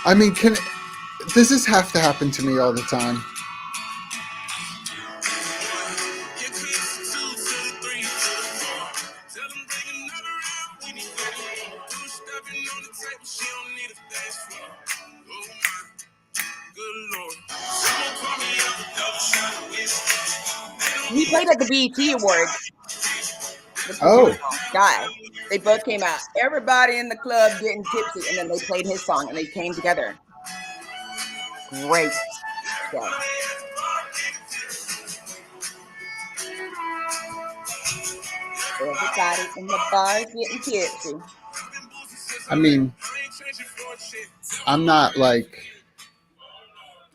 I mean, does this have to happen to me all the time? He played at the BET Awards with his new Oh, song, Sky. They both came out. Everybody in the club getting tipsy, and then they played his song, and they came together. Great show. Everybody in the bars getting tipsy. I mean, I'm not like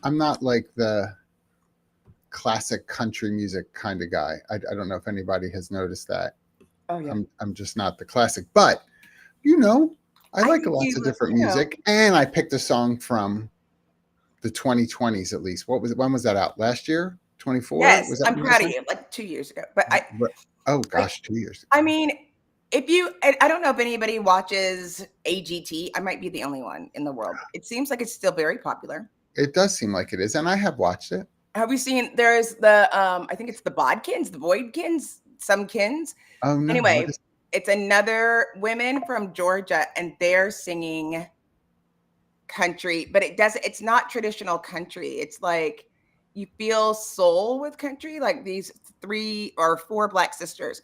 I'm not like the classic country music kind of guy. I don't know if anybody has noticed that. Oh yeah. I'm just not the classic, but you know, I I like think lots of you, different music, and I picked a song from the 2020s at least. What was it? When was that out? Last year? 24? yes, Was that I'm when that proud came? of you. Like 2 years ago, but I, Oh I, gosh, 2 years I ago. mean, if you, I don't know if anybody watches AGT. I might be the only one in the world. It seems like it's still very popular. It does seem like it is, and I have watched it. Have you seen? There's the, I think it's the Bodkins, the Voidkins, some kins. Oh no, what Anyway, is? it's another women from Georgia, and they're singing country, but it's not traditional country. It's like you feel soul with country, like these 3 or 4 black sisters.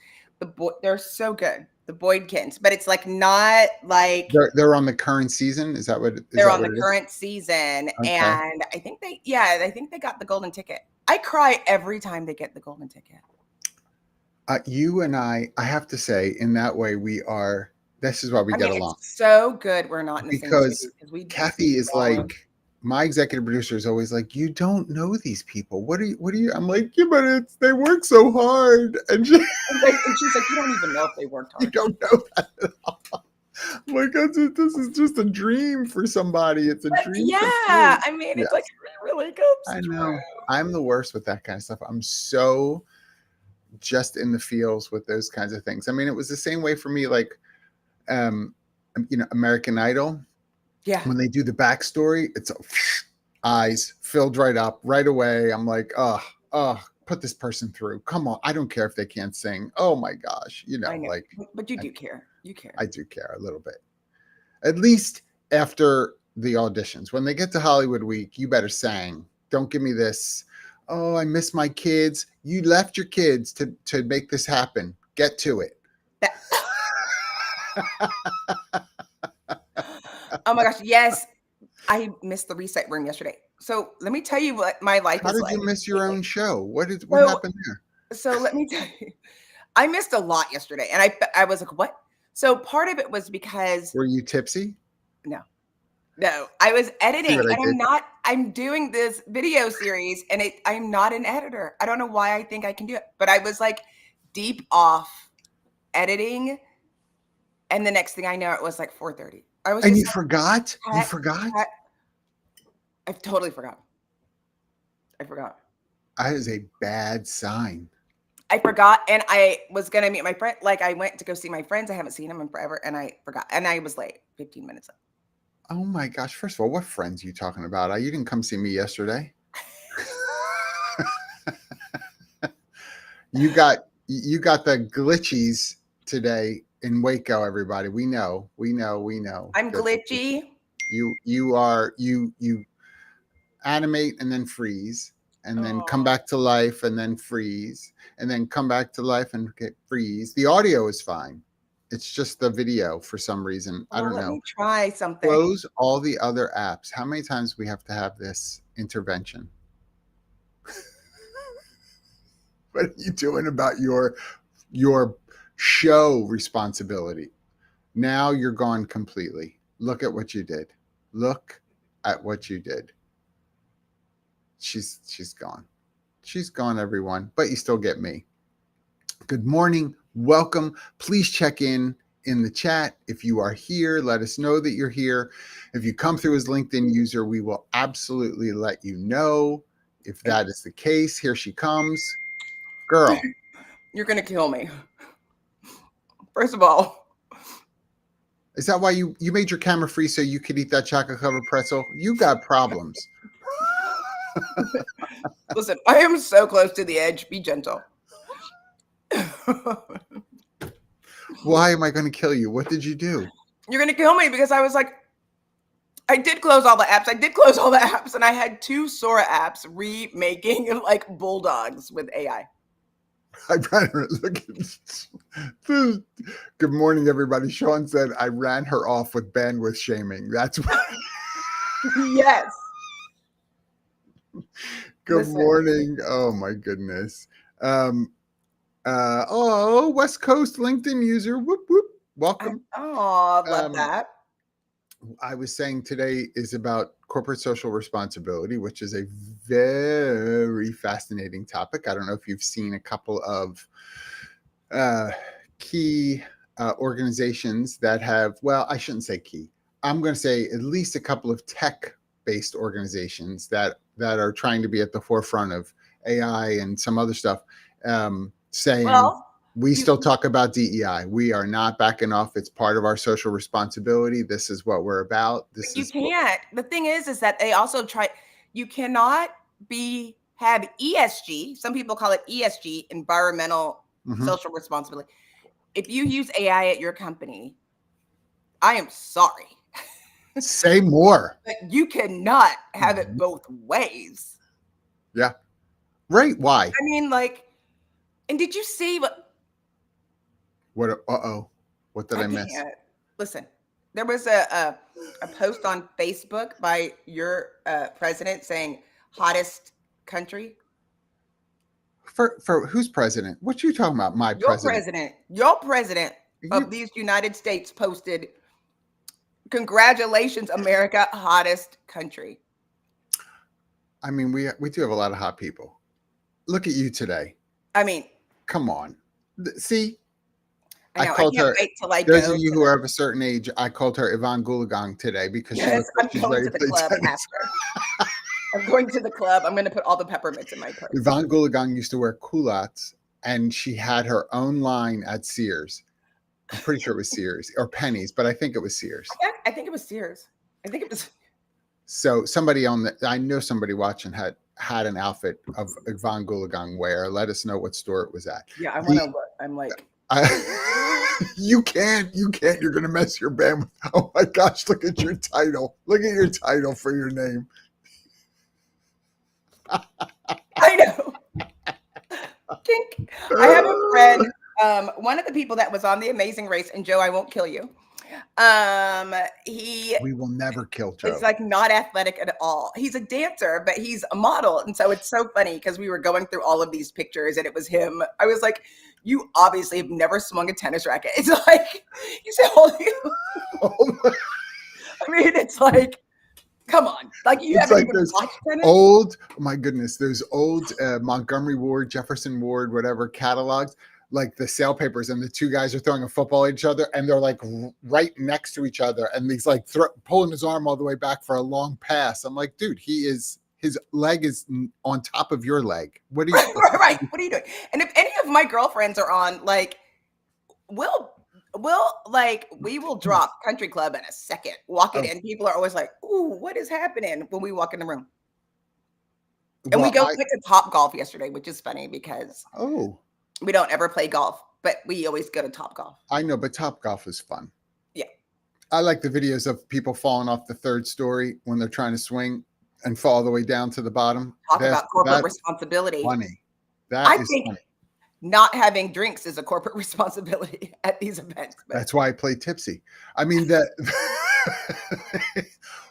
They're so good. The Boydkins, but it's like not like They're on the current season. Is that what? Is they're that on what the it is? current season, Okay. and I think they got the golden ticket. I cry every time they get the golden ticket. You and I have to say, in that way, we are. This is why we I get mean, it's along so good we're not in the same because city because we just Kathy is get along. like my executive producer is always like, you don't know these people. What are you? What are you? I'm like, yeah, but they work so hard, and And she's like, you don't even know if they worked you hard. don't know that at all. I'm like, this is just a dream for somebody. It's a But dream come yeah, true. I mean, it's like Yes, it really comes I true. know. I'm the worst with that kind of stuff. I'm so just in the feels with those kinds of things. I mean, it was the same way for me, like, um, American Idol. Yeah. When they do the backstory, it's eyes filled right up right away. I'm like, put this person through. Come on. I don't care if they can't sing. Oh my gosh. I know, Like, but you I, do care. You care. I do care a little bit. At least after the auditions. When they get to Hollywood Week, you better sing. Don't give me this. Oh, I miss my kids. You left your kids to make this happen. Get to it. That oh my gosh, yes. I missed the reset room yesterday. So let me tell you what my life How is did you like miss your lately. own show? What So happened there? so let me tell you, I missed a lot yesterday, and I was like, "What?" So part of it was because Were you tipsy? no, no, I was See editing, what I and did? I'm doing this video series, and I'm not an editor. I don't know why I think I can do it, but I was like deep off editing, and the next thing I know, it was like 4:30. I was And just you forgot? You like, forgot? I totally forgot. I forgot. That is a bad sign. I forgot, and I was gonna meet my friend. Like I went to go see my friends. I haven't seen them in forever, and I forgot. And I was late, 15 minutes late. Oh my gosh. First of all, what friends are you talking about? You didn't come see me yesterday. You got the glitchies today in Waco, everybody. We know I'm that glitchy. you animate and then freeze and then come Oh, back to life and then freeze and then come back to life and get freeze. The audio is fine. It's just the video for some reason. I well, don't let know. me try something. Close all the other apps. How many times do we have to have this intervention? What are you doing about your show responsibility? Now you're gone completely. Look at what you did. Look at what you did. She's gone. She's gone, everyone. But you still get me. Good morning. Welcome. Please check in the chat. If you are here, let us know that you're here. If you come through as LinkedIn user, we will absolutely let you know if that is the case. Here she comes. Girl, You're gonna kill me. First of all, Is that why you made your camera free so you could eat that chocolate covered pretzel? You got problems. Listen, I am so close to the edge. Be gentle. Why am I going to kill you? What did you do? You're going to kill me because I was like, I did close all the apps. I did close all the apps, and I had 2 Sora apps remaking like bulldogs with AI. I ran her. Look at. Good morning, everybody. Sean said I ran her off with bandwidth shaming. That's what. Yes. Good Listen. morning. Oh my goodness. West Coast LinkedIn user. Whoop whoop. Welcome. Oh, love that. I was saying today is about corporate social responsibility, which is a very fascinating topic. I don't know if you've seen a couple of key organizations that have, well, I shouldn't say key. I'm going to say at least a couple of tech-based organizations that are trying to be at the forefront of AI and some other stuff, saying, well, we still talk about DEI. We are not backing off. It's part of our social responsibility. This is what we're about. You can't. The thing is that they also try. You cannot have ESG. Some people call it ESG, environmental social responsibility. If you use AI at your company, I am sorry. Say more. But you cannot have it both ways. Yeah. Right. Why? I mean, like, and did you see what? What? What did I miss? Listen, there was a post on Facebook by your president saying hottest country. For who's president? What you talking about? My president. Your president of these United States posted, "Congratulations, America, hottest country." I mean, we do have a lot of hot people. Look at you today. I mean, come on. See. I called her. Those of you who are of a certain age, I called her Yvonne Goolagong today because I'm going to the club after. I'm going to the club. I'm going to put all the peppermints in my purse. Yvonne Goolagong used to wear culottes, and she had her own line at Sears. I'm pretty sure it was Sears or Penny's, but I think it was Sears. I think it was Sears. I think it was. So I know somebody watching had an outfit of Yvonne Goolagong wear. Let us know what store it was at. Yeah, I want to look. I'm like. You can't. You're going to mess your band with. Oh my gosh, look at your title. Look at your title for your name. I know. Kink. I have a friend, one of the people that was on The Amazing Race, and Joe, I won't kill you. We will never kill Joe. It's like not athletic at all. He's a dancer, but he's a model. And so it's so funny because we were going through all of these pictures and it was him. I was like, you obviously have never swung a tennis racket. It's like, you say, I mean, it's like, come on. Like you haven't even watched tennis? Oh my goodness, those old Montgomery Ward, Jefferson Ward, whatever catalogs, like the sale papers, and the two guys are throwing a football at each other and they're like right next to each other. And he's like pulling his arm all the way back for a long pass. I'm like, dude, his leg is on top of your leg. What are you right? What are you doing? And if any of my girlfriends are on, like, we will drop Country Club in a second. Walking in, people are always like, "Ooh, what is happening?" when we walk in the room. And we went to Top Golf yesterday, which is funny because we don't ever play golf, but we always go to Top Golf. I know, but Top Golf is fun. Yeah, I like the videos of people falling off the 3rd story when they're trying to swing and fall all the way down to the bottom. Talk about corporate responsibility. Funny. I think funny. Not having drinks is a corporate responsibility at these events. That's why I play tipsy. I mean that.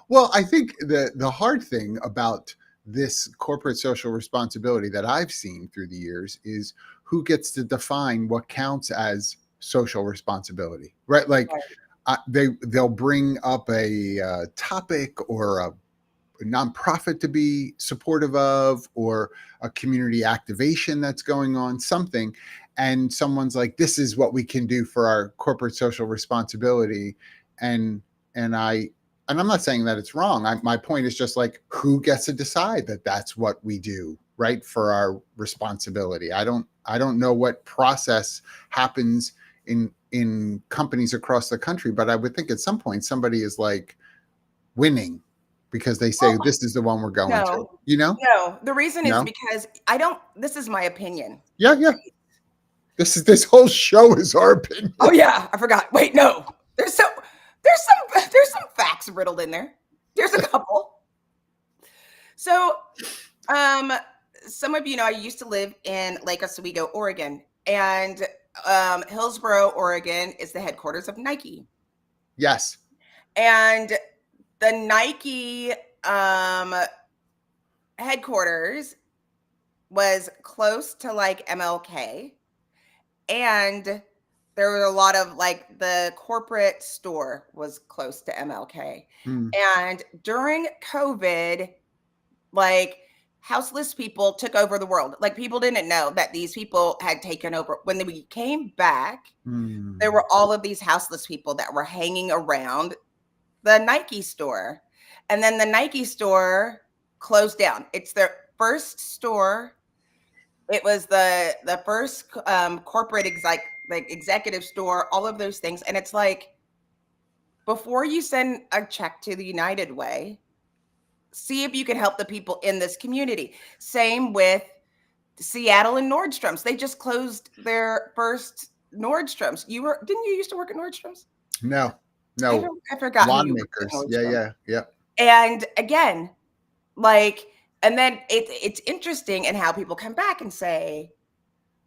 Well, I think the hard thing about this corporate social responsibility that I've seen through the years is who gets to define what counts as social responsibility, right? Like they'll bring up a topic or a nonprofit to be supportive of, or a community activation that's going on, something, and someone's like, this is what we can do for our corporate social responsibility, and I'm not saying that it's wrong. My point is just like, who gets to decide that that's what we do, right, for our responsibility? I don't know what process happens in in companies across the country, but I would think at some point somebody is like winning because they say Well, this is the one we're going to. no, You know? no. The reason is No? because this is my opinion. Yeah, yeah. This whole show is our opinion. Oh yeah, I forgot. Wait, no. There's some facts riddled in there. There's a couple. So, some of you know I used to live in Lake Oswego, Oregon, and Hillsboro, Oregon is the headquarters of Nike. Yes. And the Nike headquarters was close to like MLK, and there were a lot of like the corporate store was close to MLK. Mm. And during COVID, like houseless people took over the world. Like people didn't know that these people had taken over. When we came back, there were all of these houseless people that were hanging around the Nike store. And then the Nike store closed down. It's their first store. It was the first corporate executive store, all of those things. And it's like, before you send a check to the United Way, see if you can help the people in this community. Same with Seattle and Nordstrom's. They just closed their first Nordstrom's. Didn't you used to work at Nordstrom's? No. I forgot who you worked at Makers. Yeah. And again, like, and then it's interesting in how people come back and say,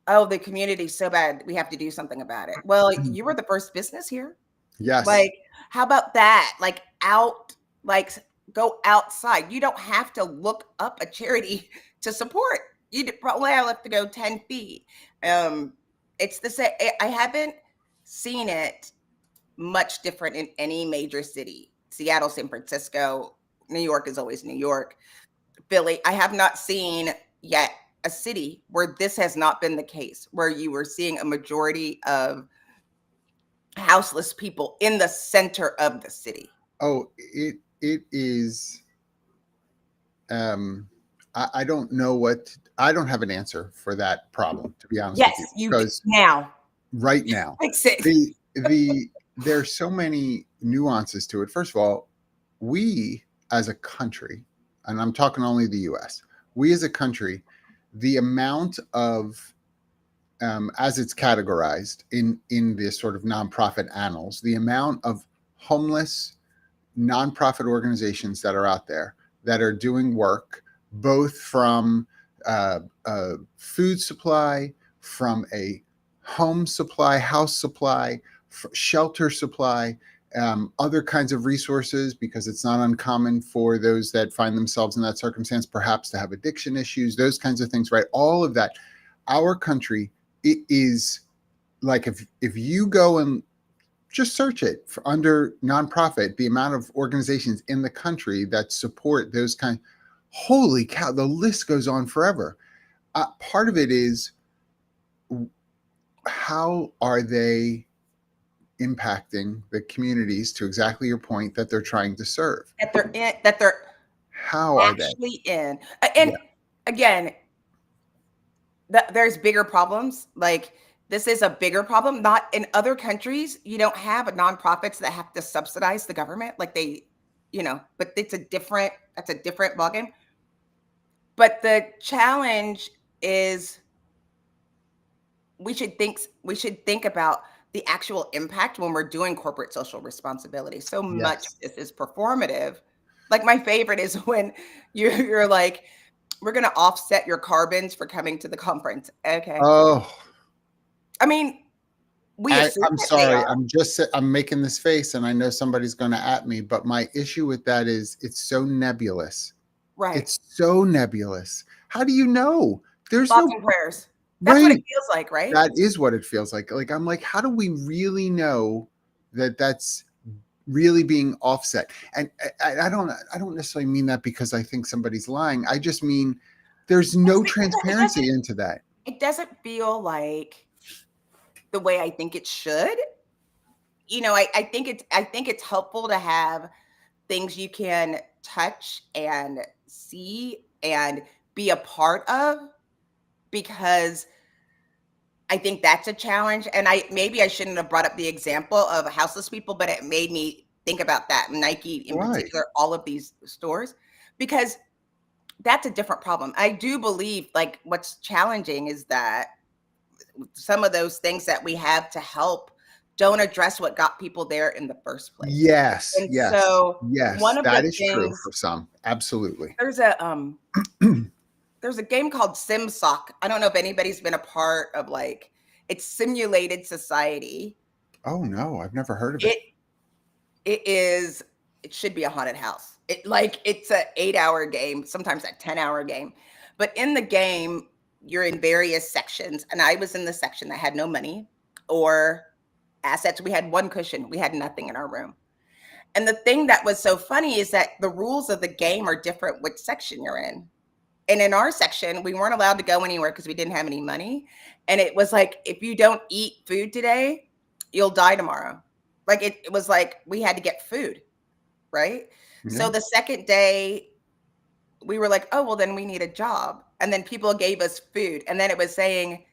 oh, the community's so bad, we have to do something about it. Well, you were the first business here. Yes. Like, how about that? Like go outside. You don't have to look up a charity to support. You probably have to go 10 feet. It's the same. I haven't seen it much different in any major city. Seattle, San Francisco, New York is always New York. Philly, I have not seen yet a city where this has not been the case, where you were seeing a majority of houseless people in the center of the city. Oh, it is. I don't know I don't have an answer for that problem, to be honest with you. Because now. Right now. Fix it. There's so many nuances to it. First of all, we as a country, and I'm talking only the US, we as a country, the amount of as it's categorized in this sort of nonprofit annals, the amount of homeless nonprofit organizations that are out there that are doing work, both from food supply, from a home supply, house supply, shelter supply, other kinds of resources, because it's not uncommon for those that find themselves in that circumstance perhaps to have addiction issues, those kinds of things, right? All of that. Our country, it is like, if you go and just search it for under nonprofit, the amount of organizations in the country that support those kind, holy cow, the list goes on forever. Part of it is, how are they impacting the communities, to exactly your point, that they're trying to serve? That they're how are actually they in? And again, there's bigger problems. Like, this is a bigger problem. Not in other countries, you don't have nonprofits that have to subsidize the government, like they, but that's a different ballgame. But the challenge is, we should think about the actual impact when we're doing corporate social responsibility. So much of this is performative. Like, my favorite is when you're like, we're going to offset your carbons for coming to the conference. Okay. Oh, I mean, I'm sorry. I'm making this face, and I know somebody's going to at me, but my issue with that is it's so nebulous. Right. It's so nebulous. How do you know? There's Thoughts and prayers. That's what it feels like, right? That is what it feels like. Like, I'm like, how do we really know that that's really being offset? And I don't necessarily mean that because I think somebody's lying. I just mean there's no transparency into that. It doesn't feel like the way I think it should. I think it's helpful to have things you can touch and see and be a part of, because I think that's a challenge. And maybe I shouldn't have brought up the example of houseless people, but it made me think about that. Nike in Why? particular, all of these stores, because that's a different problem. I do believe like what's challenging is that some of those things that we have to help don't address what got people there in the first place. Yes, And yes, so yes. one of That the is true things, for some. Absolutely. there's a game called SimSock. I don't know if anybody's been a part of like it's simulated society. Oh no, I've never heard of it. It it should be a haunted house. It's a 8-hour game, sometimes a 10-hour game. But in the game, you're in various sections. And I was in the section that had no money or assets. We had one cushion. We had nothing in our room. And the thing that was so funny is that the rules of the game are different which section you're in. And in our section, we weren't allowed to go anywhere because we didn't have any money. And it was like, if you don't eat food today, you'll die tomorrow. Like it was like we had to get food, right? Yeah. So the second day, we were like, oh, well, then we need a job. And then people gave us food. And then it was saying,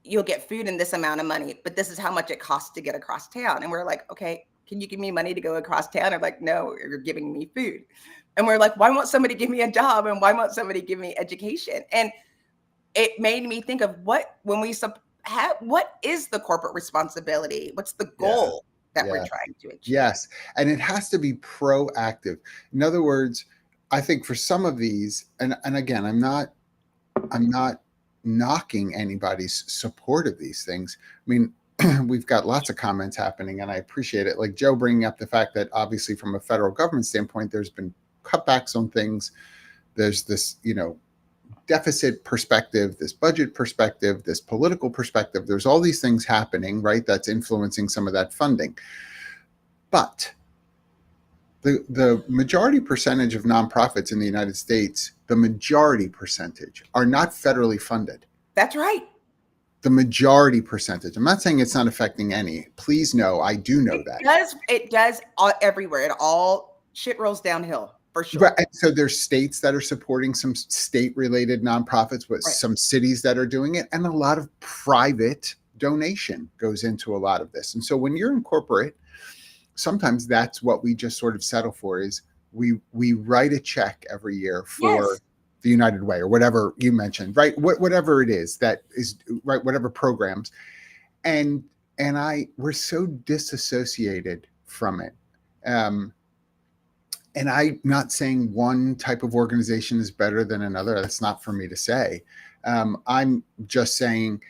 you'll get food in this amount of money, but this is how much it costs to get across town. And we're like, okay, can you give me money to go across town? I'm like, no, you're giving me food. And we're like, why won't somebody give me a job? And why won't somebody give me education? And it made me think of what is the corporate responsibility? What's the goal that we're trying to achieve? Yes. And it has to be proactive. In other words, I think for some of these, and again, I'm not knocking anybody's support of these things. I mean, we've got lots of comments happening and I appreciate it. Like Joe bringing up the fact that obviously from a federal government standpoint, there's been cutbacks on things. There's this, deficit perspective, this budget perspective, this political perspective. There's all these things happening, right? That's influencing some of that funding. But the majority percentage of nonprofits in the United States, the majority percentage are not federally funded. That's right. The majority percentage. I'm not saying it's not affecting any. Please know, I do know that. It does everywhere. It all shit rolls downhill for sure. Right. So there's states that are supporting some state-related nonprofits, but some cities that are doing it, and a lot of private donation goes into a lot of this. And so when you're in corporate, sometimes that's what we just sort of settle for is we write a check every year for the United Way or whatever you mentioned, right? Whatever it is that is right, whatever programs. And we're so disassociated from it. And I'm not saying one type of organization is better than another. That's not for me to say. I'm just saying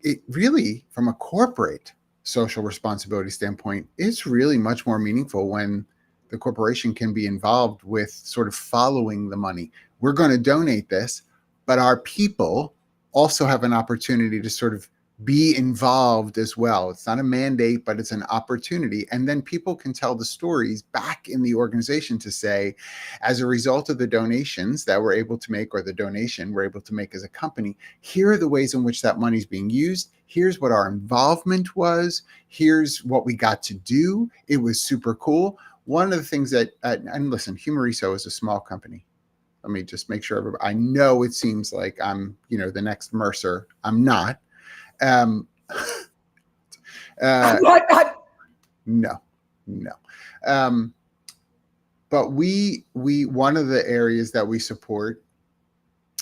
it really, from a corporate social responsibility standpoint, is really much more meaningful when the corporation can be involved with sort of following the money. We're going to donate this, but our people also have an opportunity to sort of be involved as well. It's not a mandate, but it's an opportunity. And then people can tell the stories back in the organization to say, as a result of the donations that we're able to make, or the donation we're able to make as a company, here are the ways in which that money is being used. Here's what our involvement was. Here's what we got to do. It was super cool. One of the things that, and listen, Humoriso is a small company. Let me just make sure I know it seems like I'm, the next Mercer. I'm not. No. But we one of the areas that we support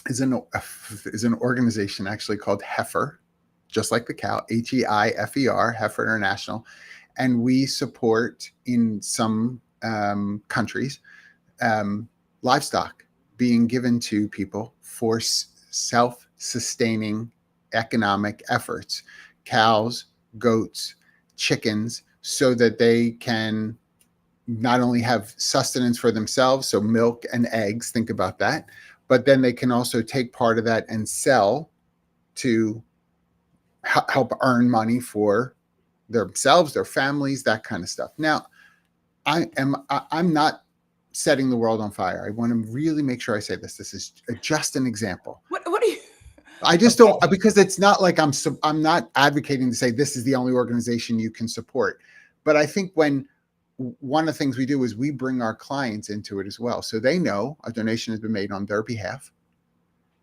is an organization actually called Heifer, just like the cow, HEIFER, Heifer International, and we support in some countries livestock being given to people for self-sustaining economic efforts, cows, goats, chickens, so that they can not only have sustenance for themselves, so milk and eggs, think about that, but then they can also take part of that and sell to help earn money for themselves, their families, that kind of stuff. Now, I'm not setting the world on fire. I want to really make sure I say this. This is just an example. What do you? I just don't, because it's not like I'm not advocating to say this is the only organization you can support. But I think when one of the things we do is we bring our clients into it as well. So they know a donation has been made on their behalf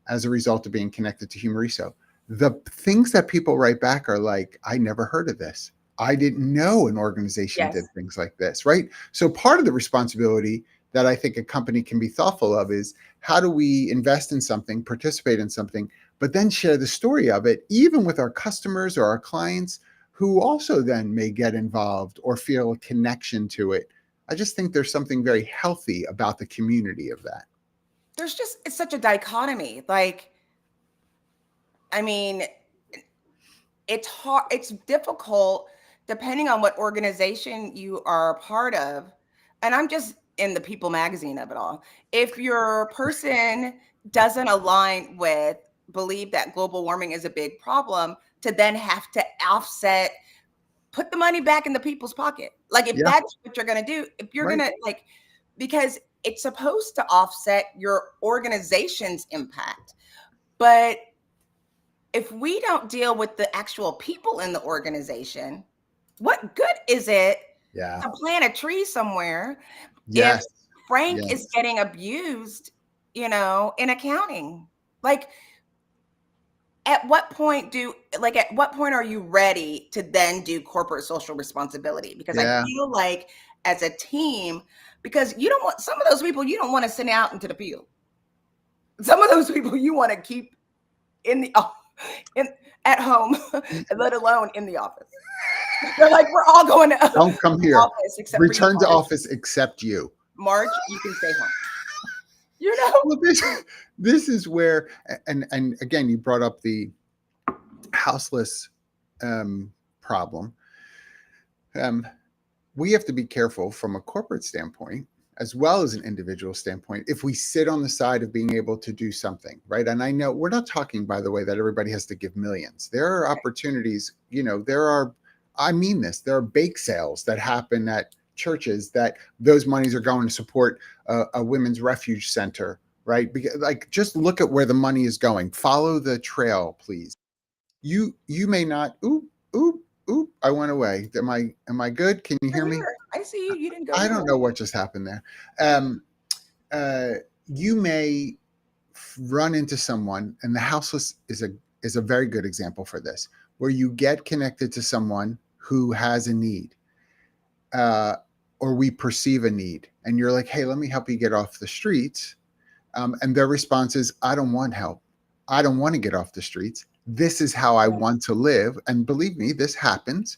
as a result of being connected to Humoriso. the things that people write back are like, I never heard of this. I didn't know an organization did Yes. things like this, right? So part of the responsibility that I think a company can be thoughtful of is, how do we invest in something, participate in something, but then share the story of it, even with our customers or our clients who also then may get involved or feel a connection to it. I just think there's something very healthy about the community of that. It's such a dichotomy. Like, I mean, it's hard, it's difficult depending on what organization you are a part of. And I'm just in the People magazine of it all. If your person doesn't align with, believe that global warming is a big problem, to then have to offset, put the money back in the people's pocket. Like, if Yeah, that's what you're going to do, if you're going right. to, like, because it's supposed to offset your organization's impact. But if we don't deal with the actual people in the organization, what good is it Yeah. to plant a tree somewhere if Yes. Frank is Yes. getting abused, in accounting? Like, at what point at what point are you ready to then do corporate social responsibility? Because I Yeah. feel like, as a team, because you don't want some of those people, you don't want to send out into the field. Some of those people you want to keep in the in at home, let alone in the office. They're like, we're all going to Don't come the here. office except for you, Return to Marge. office except you. Marge, you can stay home. You know? Well, this is where, and again, you brought up the houseless problem. Um, we have to be careful from a corporate standpoint as well as an individual standpoint if we sit on the side of being able to do something, right? And I know we're not talking, by the way, that everybody has to give millions. There are opportunities, I mean this, there are bake sales that happen at churches that those monies are going to support a women's refuge center, right? Because, like, just look at where the money is going. Follow the trail, please. You may not. Oop, oop, oop. I went away. Am I good? Can you I'm hear me? here. I see you. You didn't go I don't anywhere. know what just happened there. Um, you may run into someone, and the houseless is a very good example for this, where you get connected to someone who has a need, uh, or we perceive a need, and you're like, "Hey, let me help you get off the streets." And their response is, I don't want help. I don't want to get off the streets. This is how I Yes. want to live. And believe me, this happens.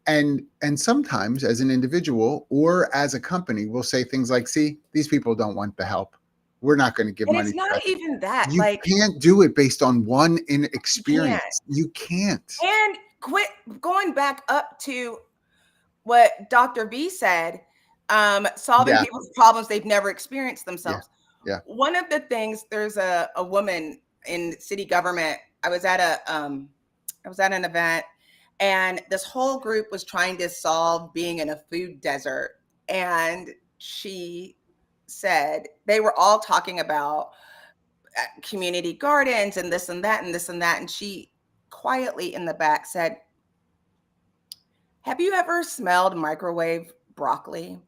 And sometimes as an individual or as a company, we'll say things like, see, these people don't want the help. We're not going to give And money it's to not that. even that. You Like, can't do it based on one you can't. inexperience. You can't. And quit going back up to what Dr. V said, solving Yeah. people's problems they've never experienced Yeah. themselves. Yeah. One of the things, there's a woman in city government. I was at an event, and this whole group was trying to solve being in a food desert. And she said, they were all talking about community gardens and this and that and this and that. And she quietly in the back said, have you ever smelled microwave broccoli?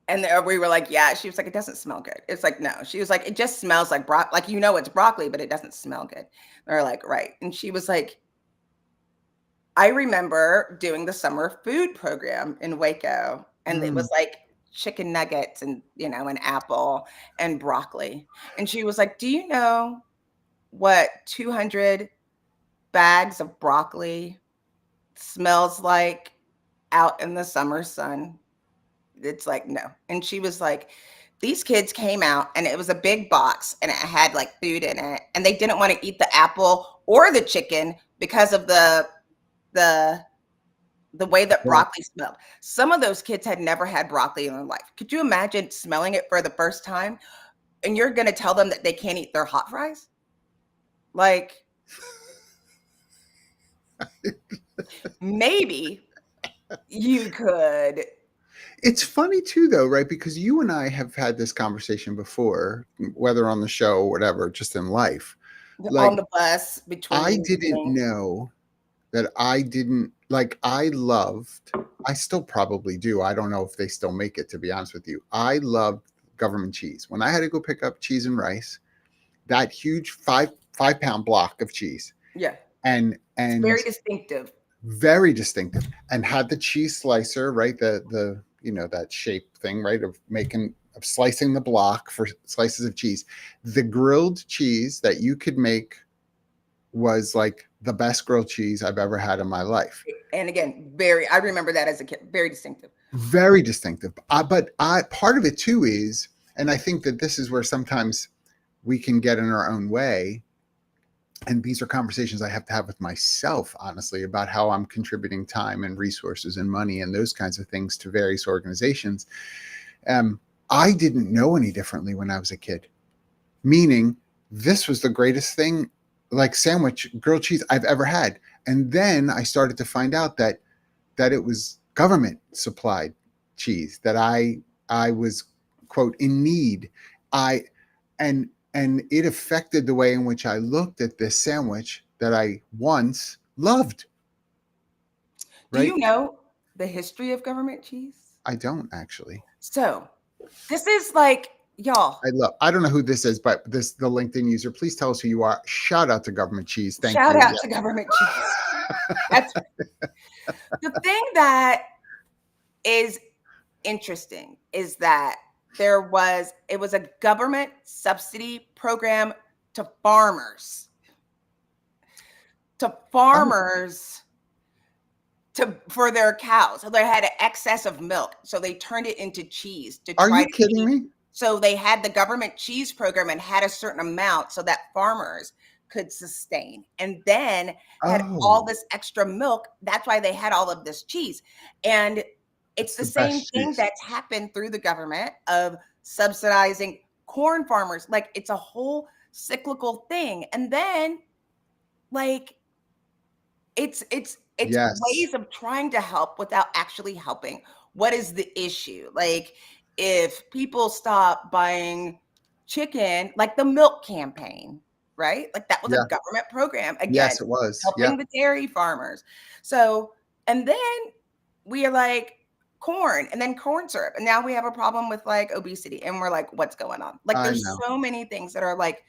And we were like, yeah. She was like, it doesn't smell good. It's like, no. She was like, it just smells like broccoli. Like, it's broccoli, but it doesn't smell good. They're like, right. And she was like, I remember doing the summer food program in Waco, and it Mm. was like chicken nuggets and, an apple and broccoli. And she was like, do you know what 200 bags of broccoli smells like out in the summer sun? It's like, no. And she was like, these kids came out, and it was a big box, and it had like food in it, and they didn't want to eat the apple or the chicken because of the way that Yeah. broccoli smelled. Some of those kids had never had broccoli in their life. Could you imagine smelling it for the first time? And you're going to tell them that they can't eat their hot fries? Like, maybe you could. It's funny too, though, right? Because you and I have had this conversation before, whether on the show or whatever, just in life. Like, On the bus I between didn't things. know that I still probably do. I don't know if they still make it, to be honest with you. I loved government cheese. When I had to go pick up cheese and rice, that huge 5-pound block of cheese, Yeah. and It's very distinctive. very distinctive, and had the cheese slicer, right? The that shape thing, right? Of slicing the block for slices of cheese. The grilled cheese that you could make was like the best grilled cheese I've ever had in my life. And again, I remember that as a kid, very distinctive. Very distinctive. But part of it too is, and I think that this is where sometimes we can get in our own way. And these are conversations I have to have with myself, honestly, about how I'm contributing time and resources and money and those kinds of things to various organizations. I didn't know any differently when I was a kid, meaning this was the greatest thing, like sandwich, grilled cheese I've ever had. And then I started to find out that it was government supplied cheese, that I was, quote, in need. And it affected the way in which I looked at this sandwich that I once loved. Right? Do you know the history of government cheese? I don't actually. So this is like, y'all. I don't know who this is, but the LinkedIn user. Please tell us who you are. Shout out to government cheese. Thank you. Shout out to government cheese. That's the thing that is interesting is that it was a government subsidy program to farmers. For their cows. So they had an excess of milk. So they turned it into cheese. Are you kidding me? So they had the government cheese program and had a certain amount so that farmers could sustain. And then had all this extra milk. That's why they had all of this cheese. And it's the same thing that's happened through the government of subsidizing corn farmers. Like, it's a whole cyclical thing. And then, like, it's ways of trying to help without actually helping. What is the issue? Like, if people stop buying chicken, like the milk campaign, right? Like, that was a government program. Again, yes, it was helping the dairy farmers. So, and then we are like, corn, and then corn syrup, and now we have a problem with like obesity, and we're like, what's going on? Like, there's so many things that are like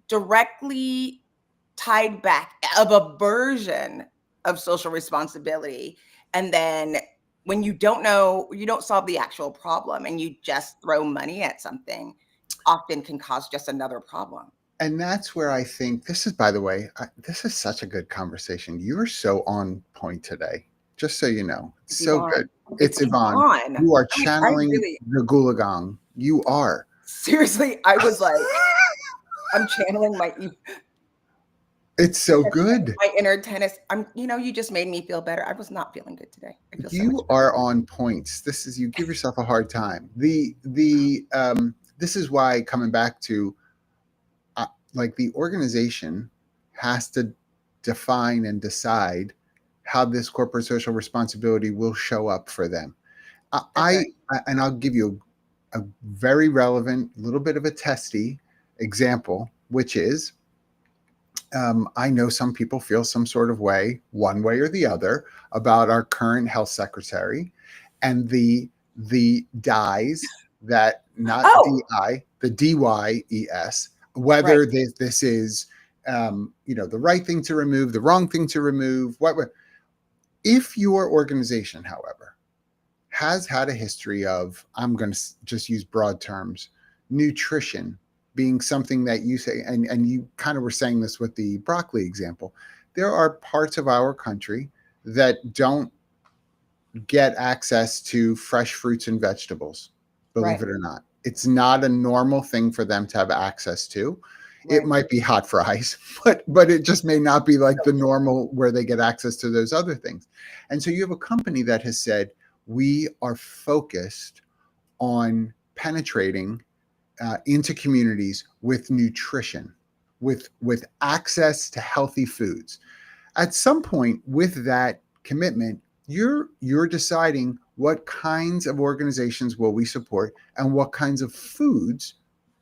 directly tied back of a version of social responsibility. And then when you don't know, you don't solve the actual problem and you just throw money at something, often can cause just another problem. And that's where I think this is, by the way, this is such a good conversation. You're so on point today. Just so you know, it's so good. It's Yvonne. You are channeling the Gulagong. You are. Seriously, I was like, I'm channeling my. It's so good. My inner tennis. You just made me feel better. I was not feeling good today. You are on points. You give yourself a hard time. This is why, coming back to, like, the organization has to define and decide how this corporate social responsibility will show up for them. And I'll give you a very relevant, little bit of a testy example, which is, I know some people feel some sort of way, one way or the other, about our current health secretary and the dyes that, not DI, the DYES, whether this is, the right thing to remove, the wrong thing to remove, if your organization, however, has had a history of, I'm going to just use broad terms, nutrition being something that you say, and you kind of were saying this with the broccoli example, there are parts of our country that don't get access to fresh fruits and vegetables, believe it or not. It's not a normal thing for them to have access to. It might be hot fries, but it just may not be like the normal where they get access to those other things. And so you have a company that has said, we are focused on penetrating into communities with nutrition, with access to healthy foods. At some point with that commitment, you're deciding what kinds of organizations will we support and what kinds of foods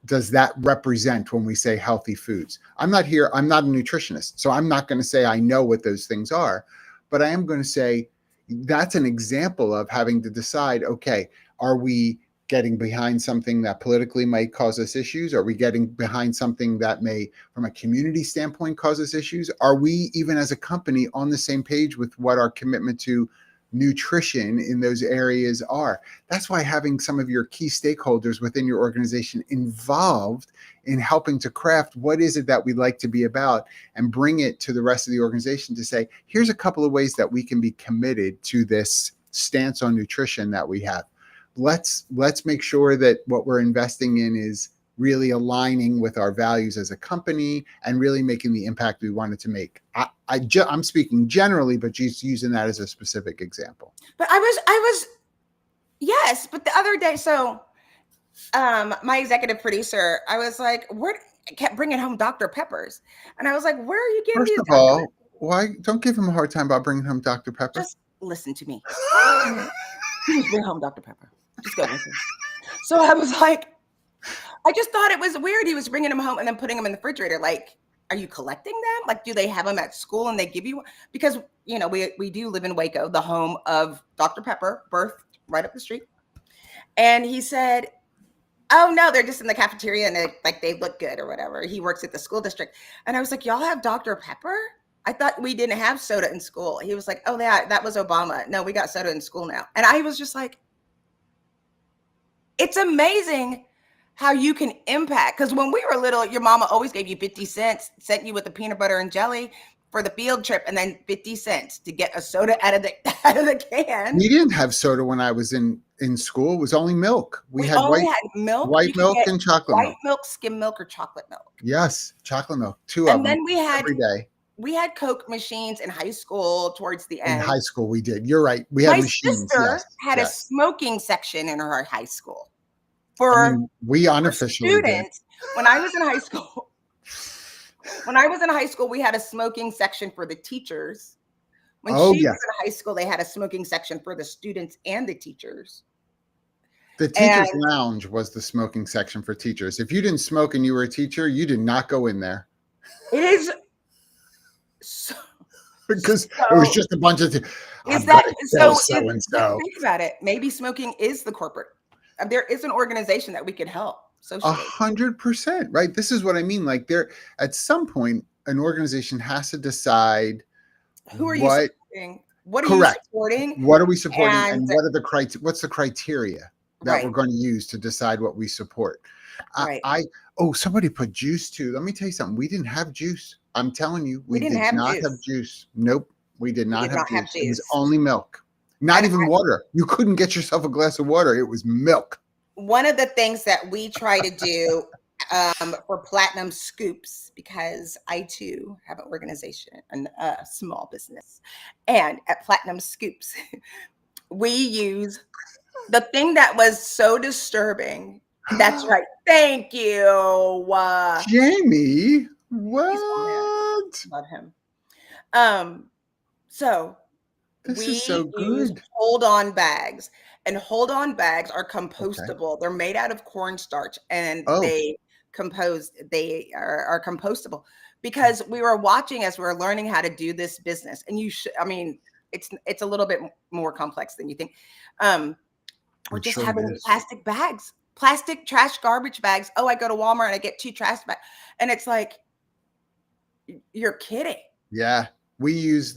does that represent when we say healthy foods. I'm not a nutritionist, so I'm not going to say I know what those things are, but I am going to say that's an example of having to decide, okay, are we getting behind something that politically might cause us issues? Are we getting behind something that may, from a community standpoint, cause us issues? Are we, even as a company, on the same page with what our commitment to nutrition in those areas are? That's why having some of your key stakeholders within your organization involved in helping to craft what is it that we'd like to be about, and bring it to the rest of the organization to say, here's a couple of ways that we can be committed to this stance on nutrition that we have. Let's make sure that what we're investing in is really aligning with our values as a company and really making the impact we wanted to make. I'm speaking generally, but just using that as a specific example. But I was, yes. But the other day, so my executive producer, I was like, kept bringing home Dr. Peppers. And I was like, where are you getting First these? of all, why don't give him a hard time about bringing home Dr. Pepper? Just listen to me. Please bring home Dr. Pepper. Just go listen. So I was like, I just thought it was weird. He was bringing them home and then putting them in the refrigerator. Like, are you collecting them? Like, do they have them at school and they give you? Because, we do live in Waco, the home of Dr. Pepper, birthed right up the street. And he said, oh no, they're just in the cafeteria and they look good or whatever. He works at the school district. And I was like, y'all have Dr. Pepper? I thought we didn't have soda in school. He was like, oh yeah, that was Obama. No, we got soda in school now. And I was just like, it's amazing how you can impact. Because when we were little, your mama always gave you 50 cents, sent you with the peanut butter and jelly for the field trip, and then 50 cents to get a soda out of the can. We didn't have soda when I was in school. It was only milk. We had only had milk, white milk and chocolate white milk. milk, skim milk, or chocolate milk. Yes, chocolate milk. Two of them. And then we had every day. We had Coke machines in high school towards the end. In high school, we did. You're right. We had machines. My sister had a smoking section in her high school. We unofficially students, did. When I was in high school, we had a smoking section for the teachers. When she was in high school, they had a smoking section for the students and the teachers. The teacher's lounge was the smoking section for teachers. If you didn't smoke and you were a teacher, you did not go in there. It is because it was just a bunch of. Is that so? Think about it. Maybe smoking is the corporate. There is an organization that we could help. 100%, right? This is what I mean. Like, at some point, an organization has to decide who are you supporting? What are you supporting? What are we supporting? And what are what's the criteria that we're going to use to decide what we support? Right. Somebody put juice too. Let me tell you something. We didn't have juice. I'm telling you, we did not have juice. Nope. We did not have juice. It was only milk. Not even water. You couldn't get yourself a glass of water. It was milk. One of the things that we try to do for Platinum Scoops, because I too have an organization, a small business, and at Platinum Scoops, we use the thing that was so disturbing. That's right. Thank you, Jamie. What? Love him. So this is so good. Hold-on bags. And hold-on bags are compostable. Okay. They're made out of cornstarch, and they are compostable. Because we were watching as we were learning how to do this business, and it's a little bit more complex than you think. We're just having plastic bags, plastic trash garbage bags. Oh, I go to Walmart and I get 2 trash bags, and it's like, you're kidding. Yeah, we use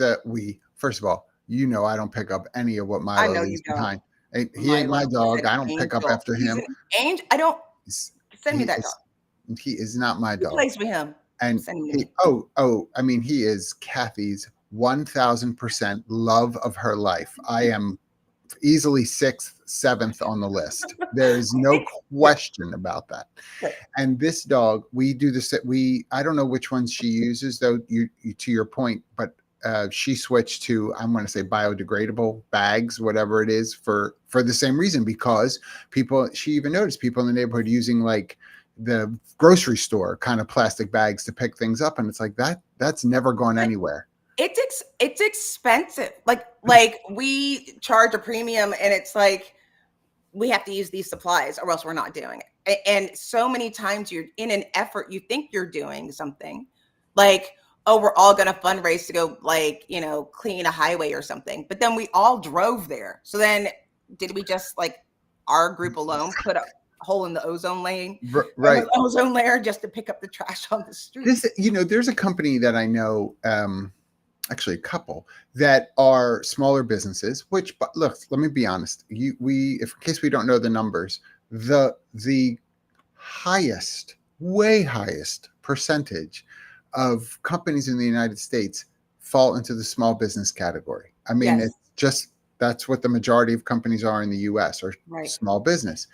first of all, I don't pick up any of what Milo leaves behind. He ain't my dog. I don't pick up after him. Angel, I don't send me that dog. He is not my dog. Who plays with him? And he is Kathy's 1000% love of her life. I am easily 6th, 7th on the list. There is no question about that. And this dog, we do this. I don't know which ones she uses, though. You to your point, but she switched to, I'm going to say, biodegradable bags, whatever it is, for the same reason, because she even noticed people in the neighborhood using like the grocery store kind of plastic bags to pick things up. And it's like, that's never gone anywhere. It's expensive. Like we charge a premium, and it's like, we have to use these supplies or else we're not doing it. And so many times you're in an effort, you think you're doing something, like, oh, we're all going to fundraise to go clean a highway or something. But then we all drove there. So then did we just our group alone put a hole in the ozone lane, Right. ozone layer, just to pick up the trash on the street. This, there's a company that I know, actually a couple that are smaller businesses, which, but look, let me be honest. If in case we don't know the numbers, the highest, way highest percentage of companies in the United States fall into the small business category. I mean, Yes. it's just, that's what the majority of companies are in the US, or Right. small business.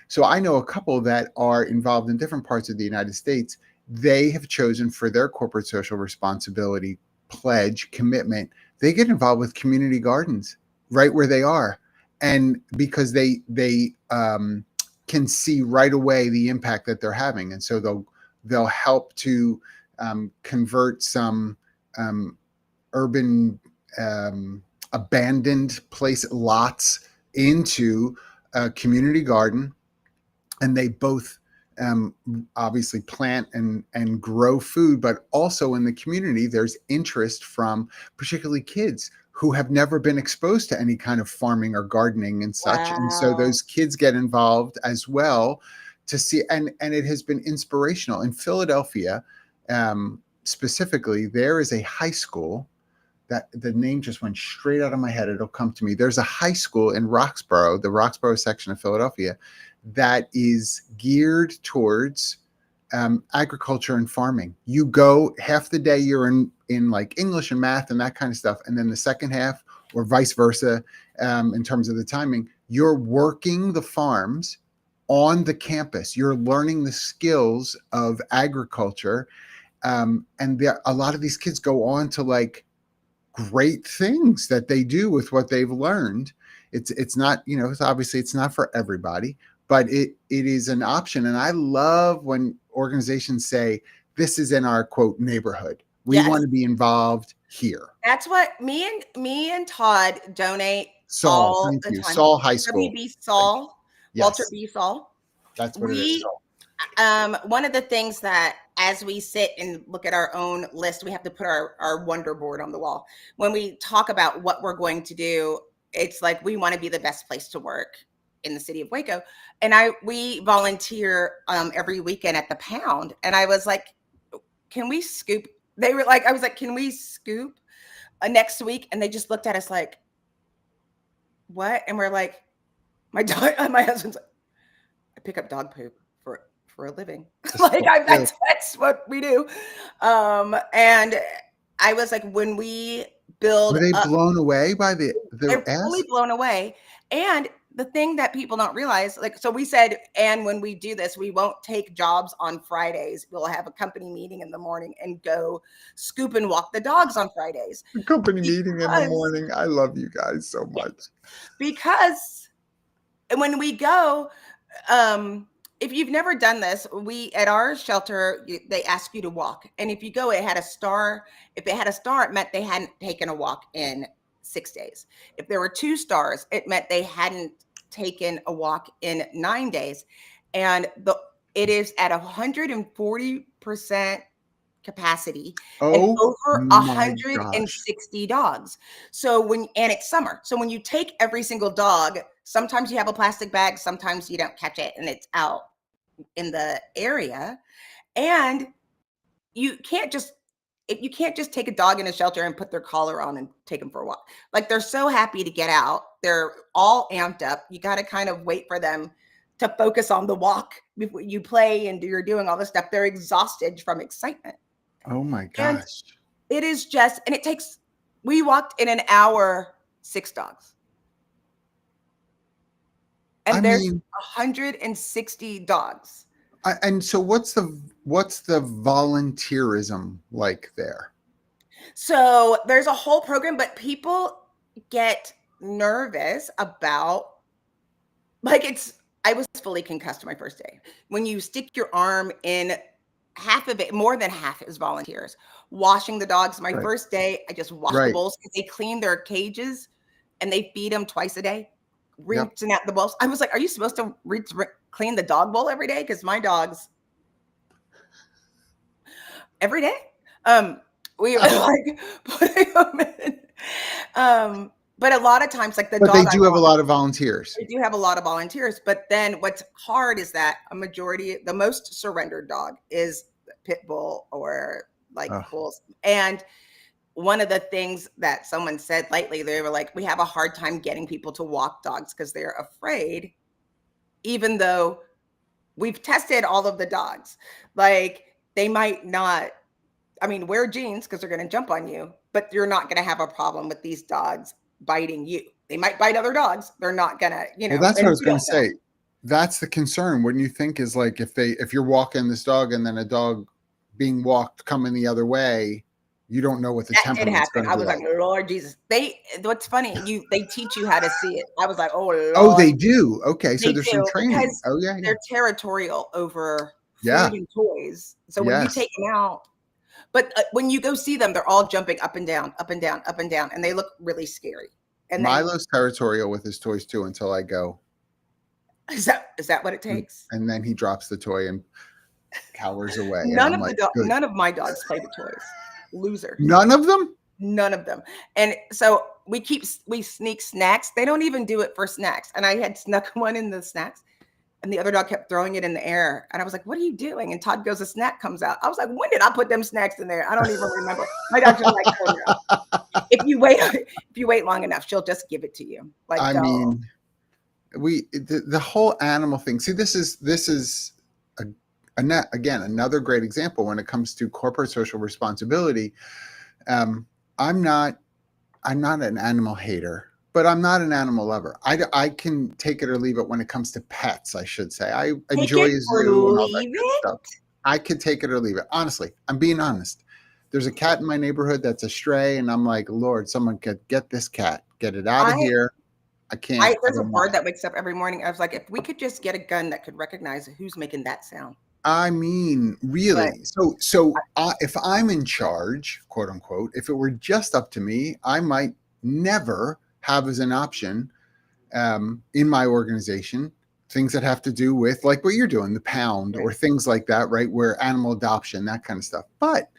So I know a couple that are involved in different parts of the United States. They have chosen for their corporate social responsibility pledge commitment, they get involved with community gardens right where they are. And because they can see right away the impact that they're having. And so they'll help to convert some urban abandoned place lots into a community garden. And they both obviously plant and grow food, but also in the community, there's interest from particularly kids who have never been exposed to any kind of farming or gardening and such. And so Wow. those kids get involved as well to see, and it has been inspirational. In Philadelphia, specifically, there is a high school that the name just went straight out of my head. It'll come to me. There's a high school in Roxborough, the Roxborough section of Philadelphia, that is geared towards agriculture and farming. You go half the day, you're in like English and math and that kind of stuff, and then the second half, or vice versa, in terms of the timing, you're working the farms on the campus. You're learning the skills of agriculture, and a lot of these kids go on to like great things that they do with what they've learned. It's not, it's obviously it's not for everybody, but it is an option. And I love when organizations say, this is in our quote neighborhood. We want to be involved here. That's what me and Todd donate Saul, all thank the you. time. Saul High School. WB Saul, Yes. Walter B. Saul. That's what it is. One of the things that, as we sit and look at our own list, we have to put our wonder board on the wall. When we talk about what we're going to do, it's like we want to be the best place to work in the city of Waco. And we volunteer every weekend at the Pound. And I was like, can we scoop? They were like, I was like, can we scoop next week? And they just looked at us like, what? And we're like, my husband's like, I pick up dog poop for a living. Like that's what we do. And I was like, when we build, were they blown away by they're fully blown away. And the thing that people don't realize, like, so we said, and when we do this, we won't take jobs on Fridays. We'll have a company meeting in the morning and go scoop and walk the dogs on Fridays. A company meeting in the morning. I love you guys so much. Because when we go, if you've never done this, at our shelter, they ask you to walk. And if you go, it had a star. If it had a star, it meant they hadn't taken a walk in 6 days. If there were 2 stars, it meant they hadn't taken a walk in 9 days. And it is at 140% capacity, and over 160 dogs. So and it's summer. So when you take every single dog, sometimes you have a plastic bag, sometimes you don't catch it and it's out in the area. And you can't just take a dog in a shelter and put their collar on and take them for a walk. Like, they're so happy to get out. They're all amped up. You got to kind of wait for them to focus on the walk before you play and you're doing all this stuff. They're exhausted from excitement. Oh my gosh. And it is just, and we walked in an hour, 6 dogs. And there's 160 dogs. And so what's the volunteerism like there? So there's a whole program, but people get nervous about, like, I was fully concussed my first day. When you stick your arm in, half of it, more than half is volunteers. Washing the dogs. My first day, I just washed the bowls because they clean their cages and they feed them twice a day. Rinsing out the bowls. I was like, are you supposed to clean the dog bowl every day? Because my dogs, every day. We were like putting them in. But a lot of times, like the But they dog I do have a want, lot of volunteers. they do have a lot of volunteers. But then what's hard is that the most surrendered dog is pit bull or like Ugh. bulls. And one of the things that someone said lately, they were like, we have a hard time getting people to walk dogs because they're afraid, even though we've tested all of the dogs. Like they might not, I mean, wear jeans because they're going to jump on you, but you're not going to have a problem with these dogs biting you. They might bite other dogs. They're not going to, Well, that's what I and was we going don't to know. say. That's the concern. Wouldn't you think is like if you're walking this dog and then a dog being walked coming the other way, you don't know what the That did temperament's happen. going to I be was like, like. Lord Jesus. What's funny, they teach you how to see it. I was like, oh Oh, Lord. they do. Okay, so They there's some do training. because Oh yeah, yeah, they're territorial over yeah. food and toys. So when you Yes. take them out, but when you go see them, they're all jumping up and down, up and down, up and down, and they look really scary. And then Milo's territorial with his toys too until I go, is that what it and, takes? and then he drops the toy and cowers away, and I'm like, good. None of my dogs play with toys. Loser. None of them. None of them. And so we sneak snacks. They don't even do it for snacks. And I had snuck one in the snacks, and the other dog kept throwing it in the air. And I was like, what are you doing? And Todd goes, a snack comes out. I was like, when did I put them snacks in there? I don't even remember. My dog's just like, oh no. If you wait long enough, she'll just give it to you. Like, I go. mean, the whole animal thing. See, this is again another great example when it comes to corporate social responsibility. I'm not an animal hater, but I'm not an animal lover. I can take it or leave it when it comes to pets, I should say. I Take enjoy it a or zoo and all that leave good it. stuff. I could take it or leave it. Honestly, I'm being honest. There's a cat in my neighborhood that's a stray, and I'm like, Lord, someone could get this cat, get it out of I here. I can't. I There's a don't want bird it. that wakes up every morning. I was like, if we could just get a gun that could recognize who's making that sound. I mean, But really. If I'm in charge, quote unquote, if it were just up to me, I might never have as an option in my organization things that have to do with like what you're doing, the pound or things like that, right? Where animal adoption, that kind of stuff. But